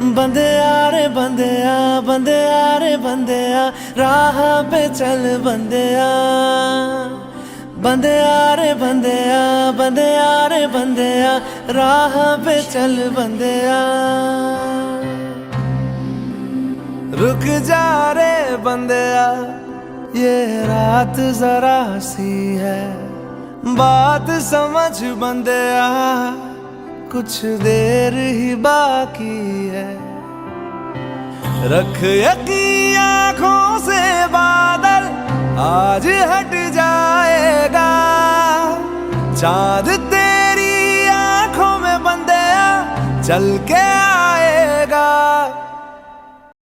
बंदेया रे बंदेया, बंदेया रे बंदेया, राह पे चल बंदेया। बंदेया रे बंदेया, बंदेया रे बंदेया, राह पे चल बंदेया। रुक जा रे बंदेया, ये रात जरा सी है, बात समझ बंदेया, कुछ देर ही बाकी है। रख यकीन आँखों से बादल आज हट जाएगा, चांद तेरी आँखों में बंदेया चल के